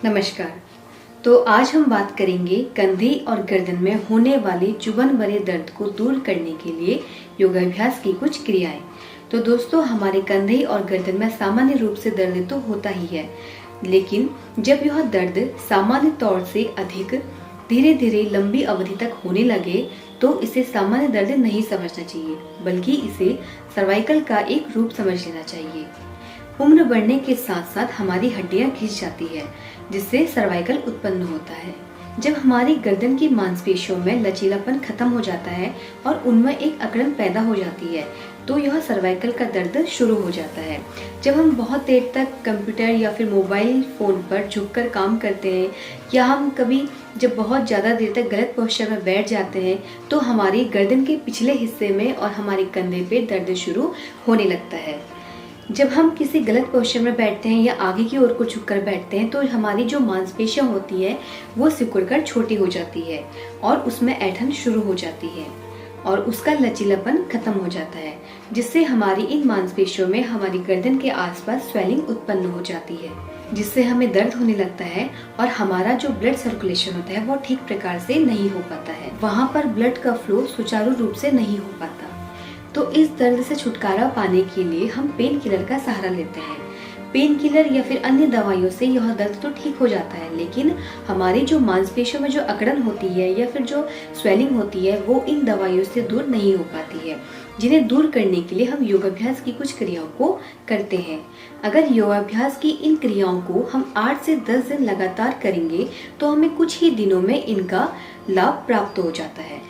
नमस्कार। तो आज हम बात करेंगे कंधे और गर्दन में होने वाले चुभन भरे दर्द को दूर करने के लिए योगाभ्यास की कुछ क्रियाएं। तो दोस्तों, हमारे कंधे और गर्दन में सामान्य रूप से दर्द तो होता ही है, लेकिन जब यह दर्द सामान्य तौर से अधिक धीरे धीरे लंबी अवधि तक होने लगे तो इसे सामान्य दर्द नहीं समझना चाहिए, बल्कि इसे सर्वाइकल का एक रूप समझ लेना चाहिए। उम्र बढ़ने के साथ साथ हमारी हड्डियां खिंच जाती है, जिससे सर्वाइकल उत्पन्न होता है। जब हमारी गर्दन की मांसपेशियों में लचीलापन खत्म हो जाता है और उनमें एक अकड़न पैदा हो जाती है, तो यह सर्वाइकल का दर्द शुरू हो जाता है। जब हम बहुत देर तक कंप्यूटर या फिर मोबाइल फोन पर झुककर काम करते हैं, या हम कभी जब बहुत ज़्यादा देर तक गलत पोस्चर में बैठ जाते हैं, तो हमारी गर्दन के पिछले हिस्से में और हमारे कंधे पे दर्द शुरू होने लगता है। जब हम किसी गलत पोस्चर में बैठते हैं या आगे की ओर को झुककर बैठते हैं, तो हमारी जो मांसपेशियां होती है वो सिकुड़कर छोटी हो जाती है और उसमें ऐंठन शुरू हो जाती है और उसका लचीलापन खत्म हो जाता है, जिससे हमारी इन मांसपेशियों में हमारी गर्दन के आसपास स्वेलिंग उत्पन्न हो जाती है, जिससे हमें दर्द होने लगता है और हमारा जो ब्लड सर्कुलेशन होता है वो ठीक प्रकार से नहीं हो पाता है। वहाँ पर ब्लड का फ्लो सुचारू रूप से नहीं हो पाता। तो इस दर्द से छुटकारा पाने के लिए हम पेन किलर का सहारा लेते हैं। पेन किलर या फिर अन्य दवाइयों से यह दर्द तो ठीक हो जाता है, लेकिन हमारी जो मांसपेशियों में जो अकड़न होती है या फिर जो स्वेलिंग होती है वो इन दवाइयों से दूर नहीं हो पाती है, जिन्हें दूर करने के लिए हम योगाभ्यास की कुछ क्रियाओं को करते हैं। अगर योगाभ्यास की इन क्रियाओं को हम 8 से 10 दिन लगातार करेंगे तो हमें कुछ ही दिनों में इनका लाभ प्राप्त हो जाता है।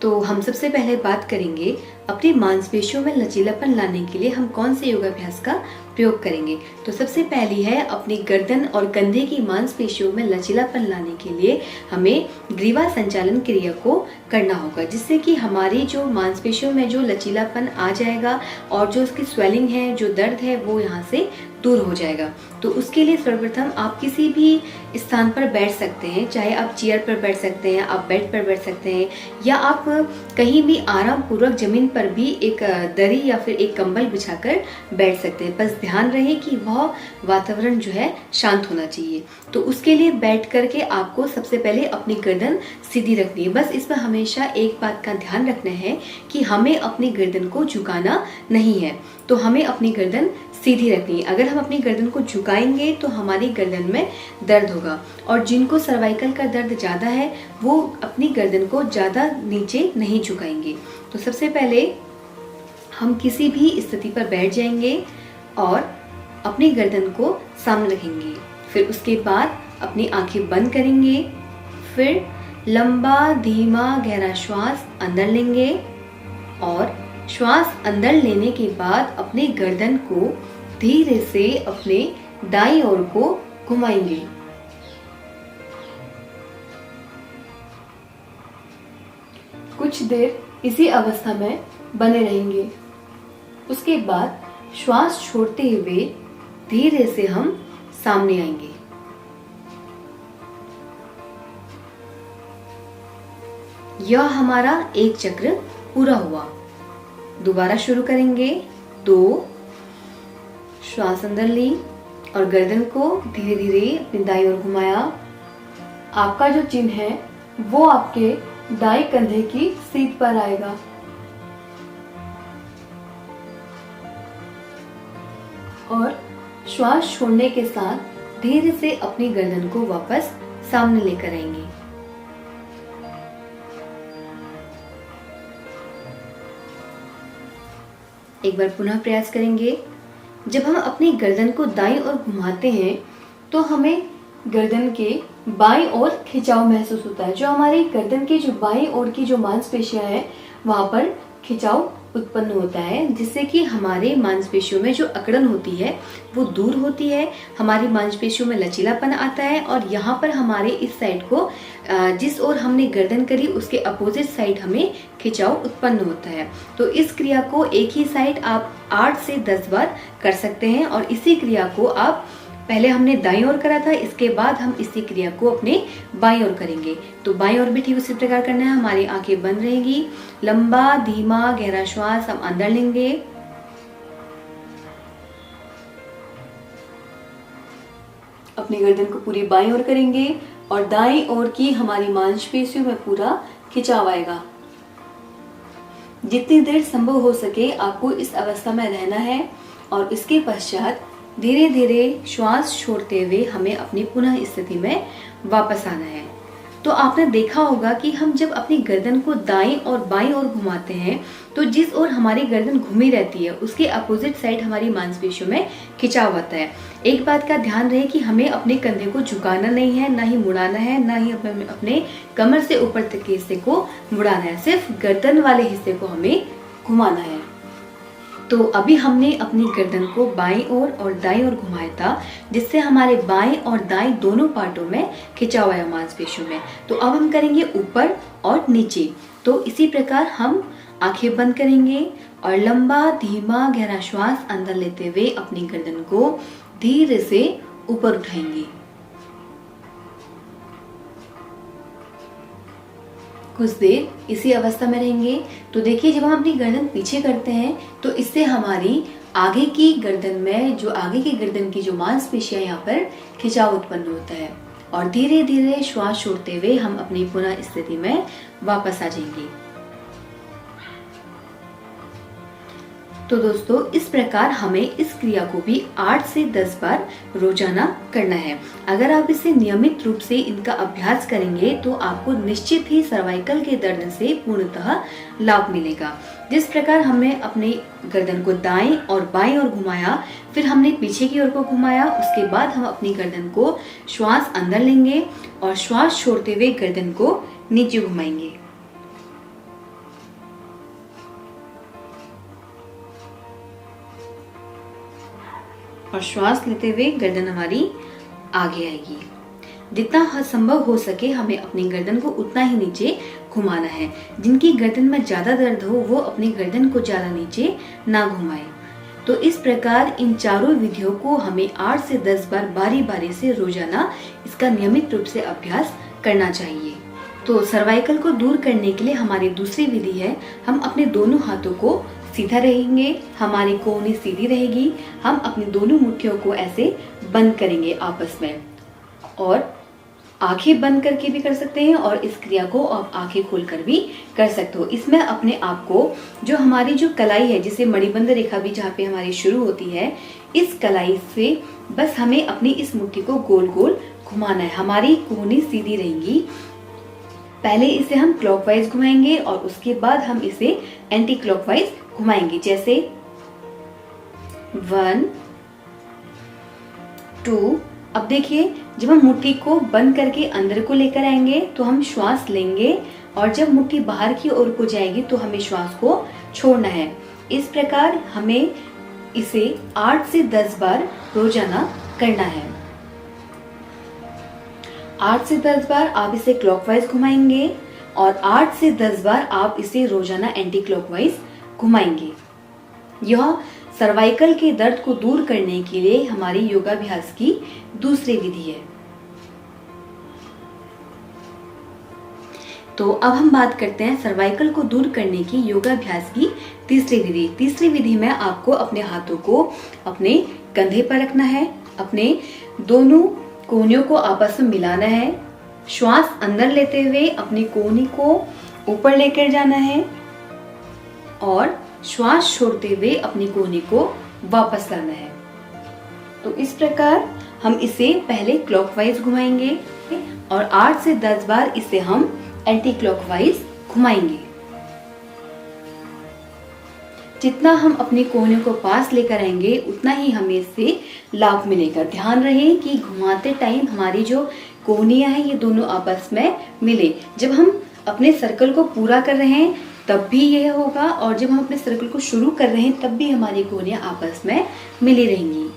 तो हम सबसे पहले बात करेंगे अपनी मांसपेशियों में लचीलापन लाने के लिए हम कौन से योगाभ्यास का प्रयोग करेंगे। तो सबसे पहली है, अपनी गर्दन और कंधे की मांसपेशियों में लचीलापन लाने के लिए हमें ग्रीवा संचालन क्रिया को करना होगा, जिससे कि हमारी जो मांसपेशियों में जो लचीलापन आ जाएगा और जो उसकी स्वेलिंग है, जो दर्द है, वो यहाँ से दूर हो जाएगा। तो उसके लिए सर्वप्रथम आप किसी भी स्थान पर बैठ सकते हैं, चाहे आप चेयर पर बैठ सकते हैं, आप बेड पर बैठ सकते हैं, या आप कहीं भी आराम पूर्वक जमीन पर भी एक दरी या फिर एक कंबल बिछाकर बैठ सकते हैं। बस ध्यान रहे कि वह वातावरण जो है शांत होना चाहिए। तो उसके लिए बैठ करके आपको सबसे पहले अपनी गर्दन सीधी रखनी है। बस इसमें हमेशा एक बात का ध्यान रखना है कि हमें अपनी गर्दन को झुकाना नहीं है, तो हमें अपनी गर्दन सीधी रखनी है। अगर हम अपनी गर्दन को झुकाएंगे तो हमारी गर्दन में दर्द होगा, और जिनको सर्वाइकल का दर्द ज़्यादा है वो अपनी गर्दन को ज़्यादा नीचे नहीं झुकाएंगे। तो सबसे पहले हम किसी भी स्थिति पर बैठ जाएंगे और अपनी गर्दन को सामने रखेंगे। फिर उसके बाद अपनी आंखें बंद करेंगे। फिर लंबा धीमा गहरा श्वास अंदर लेंगे और श्वास अंदर लेने के बाद अपनी गर्दन को धीरे से अपने दाईं ओर को घुमाएंगे। कुछ देर इसी अवस्था में बने रहेंगे। उसके बाद श्वास छोड़ते हुए धीरे से हम सामने आएंगे। यह हमारा एक चक्र पूरा हुआ। दोबारा शुरू करेंगे। 2 श्वास अंदर ली और गर्दन को धीरे धीरे अपनी दाईं ओर घुमाया। आपका जो चिन्ह है वो आपके दाएं कंधे की सीध पर आएगा। और श्वास छोड़ने के साथ धीरे से अपनी गर्दन को वापस सामने लेकर आएंगे। एक बार पुनः प्रयास करेंगे। जब हम अपनी गर्दन को दाईं ओर घुमाते हैं तो हमें गर्दन के बाईं ओर खिंचाव महसूस होता है। जो हमारी गर्दन की जो बाईं ओर की जो मांसपेशियां हैं वहां पर खिंचाव उत्पन्न होता है, जिससे कि हमारे मांसपेशियों में जो अकड़न होती है वो दूर होती है, हमारी मांसपेशियों में लचीलापन आता है और यहाँ पर हमारे इस साइड को जिस ओर हमने गर्दन करी उसके अपोजिट साइड हमें खिंचाव उत्पन्न होता है। तो इस क्रिया को एक ही साइड आप 8 से 10 बार कर सकते हैं और इसी क्रिया को आप पहले हमने दाईं ओर करा था, इसके बाद हम इसी क्रिया को अपने बाईं ओर करेंगे। तो बाईं ओर भी ठीक उसी प्रकार करना है। हमारी आंखें बंद रहेंगी। लंबा धीमा गहरा श्वास हम अंदर लेंगे अपनी गर्दन को पूरी बाईं ओर करेंगे और दाईं ओर की हमारी मांसपेशियों में पूरा खिंचाव आएगा। जितनी देर संभव हो सके आपको इस अवस्था में रहना है और इसके पश्चात धीरे धीरे श्वास छोड़ते हुए हमें अपनी पुनः स्थिति में वापस आना है। तो आपने देखा होगा कि हम जब अपनी गर्दन को दाईं और बाईं ओर घुमाते हैं तो जिस ओर हमारी गर्दन घूमी रहती है उसके अपोजिट साइड हमारी मांसपेशियों में खिंचाव आता है। एक बात का ध्यान रहे कि हमें अपने कंधे को झुकाना नहीं है, ना ही मुड़ाना है, ना ही अपने कमर से ऊपर तक के हिस्से को मुड़ाना है, सिर्फ गर्दन वाले हिस्से को हमें घुमाना है। तो अभी हमने अपनी गर्दन को बाईं ओर और दाईं ओर घुमाया था, जिससे हमारे बाएं और दाएं दोनों पार्टों में खिंचाव आया मांसपेशियों में। तो अब हम करेंगे ऊपर और नीचे। तो इसी प्रकार हम आंखें बंद करेंगे और लंबा धीमा गहरा श्वास अंदर लेते हुए अपनी गर्दन को धीरे से ऊपर उठाएंगे। कुछ देर इसी अवस्था में रहेंगे। तो देखिए, जब हम अपनी गर्दन पीछे करते हैं तो इससे हमारी आगे की गर्दन में जो आगे की गर्दन की जो मांसपेशियां यहाँ पर खिंचाव उत्पन्न होता है और धीरे धीरे श्वास छोड़ते हुए हम अपनी पुनः स्थिति में वापस आ जाएंगे। तो दोस्तों, इस प्रकार हमें इस क्रिया को भी 8 से 10 बार रोजाना करना है। अगर आप इसे नियमित रूप से इनका अभ्यास करेंगे तो आपको निश्चित ही सर्वाइकल के दर्द से पूर्णतः लाभ मिलेगा। जिस प्रकार हमने अपनी गर्दन को दाएं और बाएं ओर घुमाया, फिर हमने पीछे की ओर को घुमाया, उसके बाद हम अपनी गर्दन को श्वास अंदर लेंगे और श्वास छोड़ते हुए गर्दन को नीचे घुमाएंगे। और श्वास लेते हुए गर्दन हमारी आगे आएगी। जितना संभव हो सके हमें अपनी गर्दन को उतना ही नीचे घुमाना है। जिनकी गर्दन में ज्यादा दर्द हो वो अपनी गर्दन को ज्यादा नीचे ना घुमाए। तो इस प्रकार इन चारों विधियों को हमें 8 से 10 बार बारी बारी से रोजाना इसका नियमित रूप से अभ्यास करना चाहिए। तो सर्वाइकल को दूर करने के लिए हमारी दूसरी विधि है, हम अपने दोनों हाथों को सीधा रहेंगे, हमारी कोहनी सीधी रहेगी, हम अपनी दोनों मुट्ठियों को ऐसे बंद करेंगे आपस में और आंखें बंद करके भी कर सकते हैं और इस क्रिया को आप आंखें खोलकर भी कर सकते हो। इसमें अपने आप को जो हमारी जो कलाई है, जिसे मणिबंध रेखा भी जहाँ पे हमारी शुरू होती है, इस कलाई से बस हमें अपनी इस मुट्ठी को गोल गोल घुमाना है। हमारी कोहनी सीधी रहेंगी। पहले इसे हम क्लॉकवाइज घुमाएंगे और उसके बाद हम इसे एंटी क्लॉकवाइज घुमाएंगे। जैसे 1 2। अब देखिए, जब हम मुट्ठी को बंद करके अंदर को लेकर आएंगे तो हम श्वास लेंगे और जब मुट्ठी बाहर की ओर को जाएगी तो हमें श्वास को छोड़ना है। इस प्रकार हमें इसे 8 से 10 बार रोजाना करना है। 8 से 10 बार आप इसे क्लॉकवाइज घुमाएंगे और 8 से 10 बार आप इसे रोजाना एंटी क्लॉकवाइज घुमाएंगे। यह सर्वाइकल के दर्द को दूर करने के लिए हमारी योगाभ्यास की दूसरी विधि है। तो अब हम बात करते हैं सर्वाइकल को दूर करने की योगाभ्यास की तीसरी विधि। तीसरी विधि में आपको अपने हाथों को अपने कंधे पर रखना है, अपने दोनों कोहनियों को आपस में मिलाना है, श्वास अंदर लेते हुए अपनी कोहनी को ऊपर लेकर जाना है और श्वास छोड़ते हुए अपनी कोहनी को वापस लाना है। तो इस प्रकार हम इसे पहले क्लॉकवाइज घुमाएंगे और 8 से 10 बार इसे हम एंटी क्लॉकवाइज घुमाएंगे। जितना हम अपनी कोहनियों को पास लेकर आएंगे उतना ही हमें इससे लाभ मिलेगा। ध्यान रहे कि घुमाते टाइम हमारी जो कोहनियां हैं ये दोनों आपस में मिले। जब हम अपने सर्कल को पूरा कर रहे हैं तब भी यह होगा और जब हम अपने सर्कल को शुरू कर रहे हैं तब भी हमारी कोहनियां आपस में मिली रहेंगी।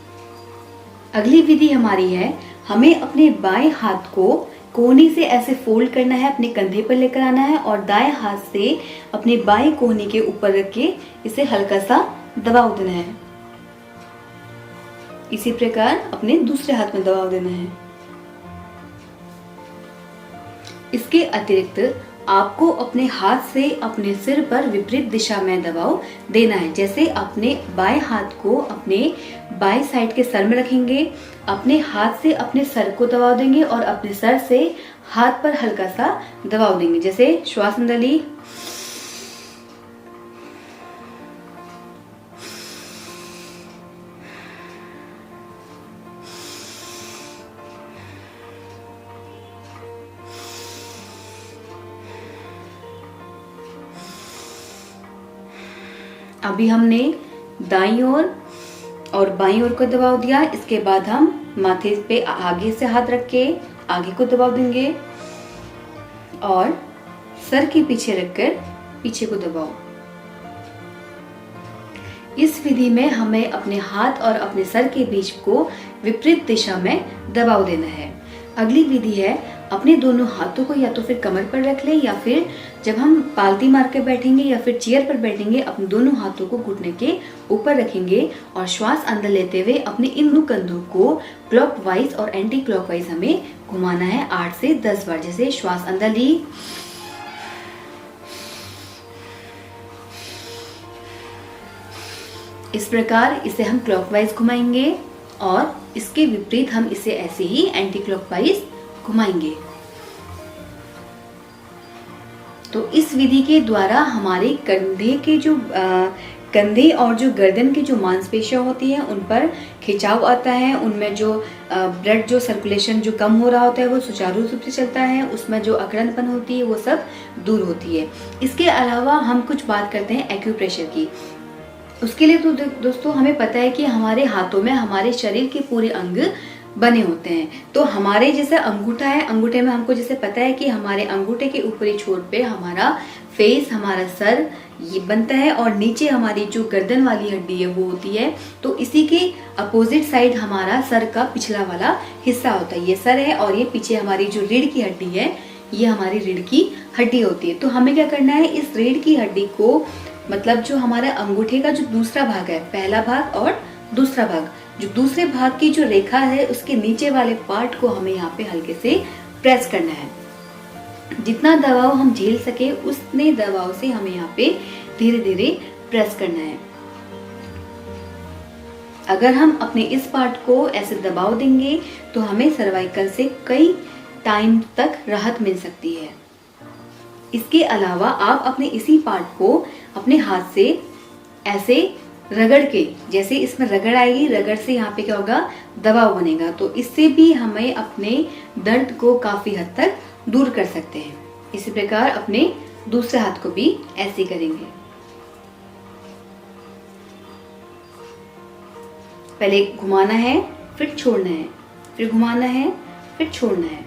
अगली विधि हमारी है, हमें अपने बाएं हाथ को कोहनी से ऐसे फोल्ड करना है, अपने कंधे पर लेकर आना है और दाएं हाथ से अपनी बाएं कोहनी के ऊपर रख के इसे हल्का सा दबाव देना है। इसी प्रकार अपने दूसरे हाथ में दबाव देना है। इसके अतिरिक्त आपको अपने हाथ से अपने सिर पर विपरीत दिशा में दबाव देना है। जैसे अपने बाएं हाथ को अपने बाएं साइड के सर में रखेंगे, अपने हाथ से अपने सर को दबाव देंगे और अपने सर से हाथ पर हल्का सा दबाव देंगे। जैसे श्वास अंदर ली, अभी हमने दाईं ओर और बाईं ओर को दबाव दिया। इसके बाद हम माथे पे आगे से हाथ रख के आगे को दबाव देंगे और सर के पीछे रखकर पीछे को दबाओ। इस विधि में हमें अपने हाथ और अपने सर के बीच को विपरीत दिशा में दबाव देना है। अगली विधि है, अपने दोनों हाथों को या तो फिर कमर पर रख लें या फिर जब हम पालती मार के बैठेंगे या फिर चेयर पर बैठेंगे, अपने दोनों हाथों को घुटने के ऊपर रखेंगे और श्वास अंदर लेते हुए अपने इन दोनों कंधों को क्लॉकवाइज और एंटी क्लॉकवाइज हमें घुमाना है 8 से 10 बार। जैसे श्वास अंदर ली, इस प्रकार इसे हम क्लॉकवाइज घुमाएंगे और इसके विपरीत हम इसे ऐसे ही एंटी क्लॉकवाइज घुमाएंगे। तो इस विधि के द्वारा हमारे कंधे और जो गर्दन की जो मांसपेशियां होती हैं उन पर खिंचाव आता है, उनमें जो ब्लड जो सर्कुलेशन जो कम हो रहा होता है वो सुचारू रूप से चलता है, उसमें जो अकड़नपन होती है वो सब दूर होती है। इसके अलावा हम कुछ बात करते हैं एक्यूप्रेशर की। उसके लिए तो दोस्तों हमें पता है कि हमारे हाथों में हमारे शरीर के पूरे अंग बने होते हैं। तो हमारे जैसे अंगूठा है, अंगूठे में हमको जैसे पता है कि हमारे अंगूठे के ऊपरी छोर पे हमारा फेस, हमारा सर ये बनता है और नीचे हमारी जो गर्दन वाली हड्डी है वो होती है। तो इसी के अपोजिट साइड हमारा सर का पिछला वाला हिस्सा होता है। ये सर है और ये पीछे हमारी जो रीढ़ की हड्डी है ये हमारी रीढ़ की हड्डी होती है। तो हमें क्या करना है, इस रीढ़ की हड्डी को मतलब जो हमारे अंगूठे का जो दूसरा भाग है, पहला भाग और दूसरा भाग, जो दूसरे भाग की जो रेखा है उसके नीचे वाले पार्ट को हमें यहाँ पे हल्के से प्रेस करना है। जितना दबाव हम झेल सके उतने दबाव से हमें यहाँ पे धीरे धीरे प्रेस करना है। अगर हम अपने इस पार्ट को ऐसे दबाव देंगे तो हमें सर्वाइकल से कई टाइम तक राहत मिल सकती है। इसके अलावा आप अपने इसी पार्ट को अपने हाथ से ऐसे रगड़ के, जैसे इसमें रगड़ आएगी, रगड़ से यहाँ पे क्या होगा, दबाव बनेगा। तो इससे भी हमें अपने दर्द को काफी हद तक दूर कर सकते हैं। इसी प्रकार अपने दूसरे हाथ को भी ऐसे करेंगे। पहले घुमाना है, फिर छोड़ना है, फिर घुमाना है, फिर छोड़ना है।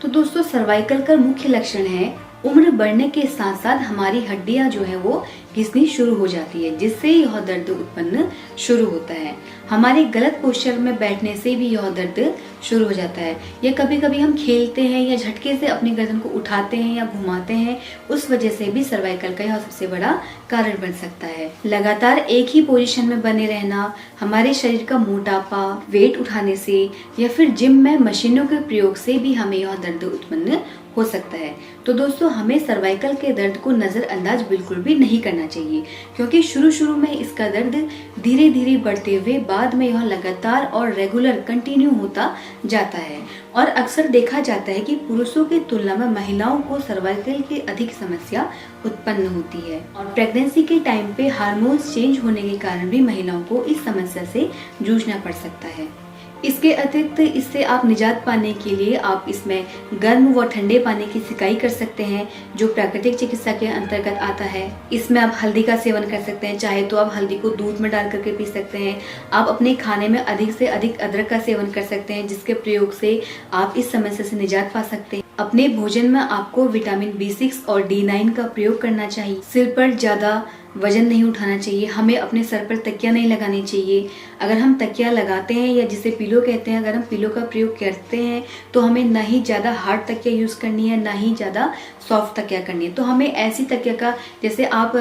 तो दोस्तों सर्वाइकल का मुख्य लक्षण है उम्र बढ़ने के साथ साथ हमारी हड्डियां जो है वो घिसनी शुरू हो जाती है, जिससे यह दर्द उत्पन्न शुरू होता है। हमारे गलत पोस्चर में बैठने से भी यह दर्द शुरू हो जाता है, या कभी कभी हम खेलते हैं या झटके से अपनी गर्दन को उठाते हैं या घुमाते हैं, उस वजह से भी सर्वाइकल का यह सबसे बड़ा कारण बन सकता है। लगातार एक ही पोजीशन में बने रहना, हमारे शरीर का मोटापा, वेट उठाने से या फिर जिम में मशीनों के प्रयोग से भी हमें यह दर्द उत्पन्न हो सकता है। तो दोस्तों हमें सर्वाइकल के दर्द को नजरअंदाज बिल्कुल भी नहीं करना चाहिए, क्योंकि शुरू में इसका दर्द धीरे धीरे बढ़ते हुए बाद में यह लगातार और रेगुलर कंटिन्यू होता जाता है। और अक्सर देखा जाता है कि पुरुषों की तुलना में महिलाओं को सर्वाइकल की अधिक समस्या उत्पन्न होती है। और प्रेगनेंसी के टाइम पे हार्मोन्स चेंज होने के कारण भी महिलाओं को इस समस्या से जूझना पड़ सकता है। इसके अतिरिक्त इससे आप निजात पाने के लिए आप इसमें गर्म व ठंडे पानी की सिकाई कर सकते हैं, जो प्राकृतिक चिकित्सा के अंतर्गत आता है। इसमें आप हल्दी का सेवन कर सकते हैं, चाहे तो आप हल्दी को दूध में डाल करके पी सकते हैं। आप अपने खाने में अधिक से अधिक अदरक का सेवन कर सकते हैं, जिसके प्रयोग से आप इस समस्या से निजात पा सकते हैं। अपने भोजन में आपको विटामिन B6 और D9 का प्रयोग करना चाहिए। सिर पर ज्यादा वजन नहीं उठाना चाहिए, हमें अपने सर पर तकिया नहीं लगानी चाहिए। अगर हम तकिया लगाते हैं या जिसे पिलो कहते हैं, अगर हम पिलो का प्रयोग करते हैं तो हमें ना ही ज़्यादा हार्ड तकिया यूज़ करनी है, ना ही ज़्यादा सॉफ्ट तकिया करनी है। तो हमें ऐसी तकिया का, जैसे आप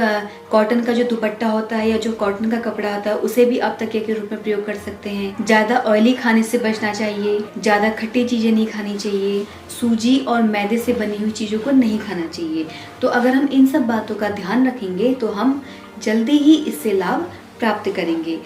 कॉटन का जो दुपट्टा होता है या जो कॉटन का कपड़ा होता है उसे भी आप तकिया के रूप में प्रयोग कर सकते हैं। ज़्यादा ऑयली खाने से बचना चाहिए, ज़्यादा खट्टी चीज़ें नहीं खानी चाहिए, सूजी और मैदे से बनी हुई चीज़ों को नहीं खाना चाहिए। तो अगर हम इन सब बातों का ध्यान रखेंगे तो हम जल्दी ही इससे लाभ प्राप्त करेंगे।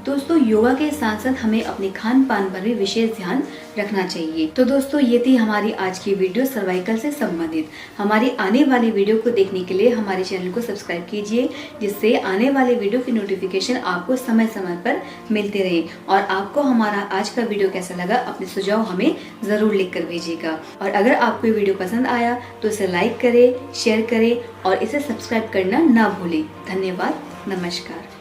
दोस्तों, योगा के साथ साथ हमें अपने खान पान पर भी विशेष ध्यान रखना चाहिए। तो दोस्तों, ये थी हमारी आज की वीडियो सर्वाइकल से संबंधित। हमारी आने वाली वीडियो को देखने के लिए हमारे चैनल को सब्सक्राइब कीजिए, जिससे आने वाले वीडियो की नोटिफिकेशन आपको समय समय पर मिलते रहे। और आपको हमारा आज का वीडियो कैसा लगा, अपने सुझाव हमें जरूर लिख कर भेजिएगा। और अगर आपको ये वीडियो पसंद आया तो इसे लाइक करें, शेयर करें और इसे सब्सक्राइब करना ना भूलें। धन्यवाद, नमस्कार।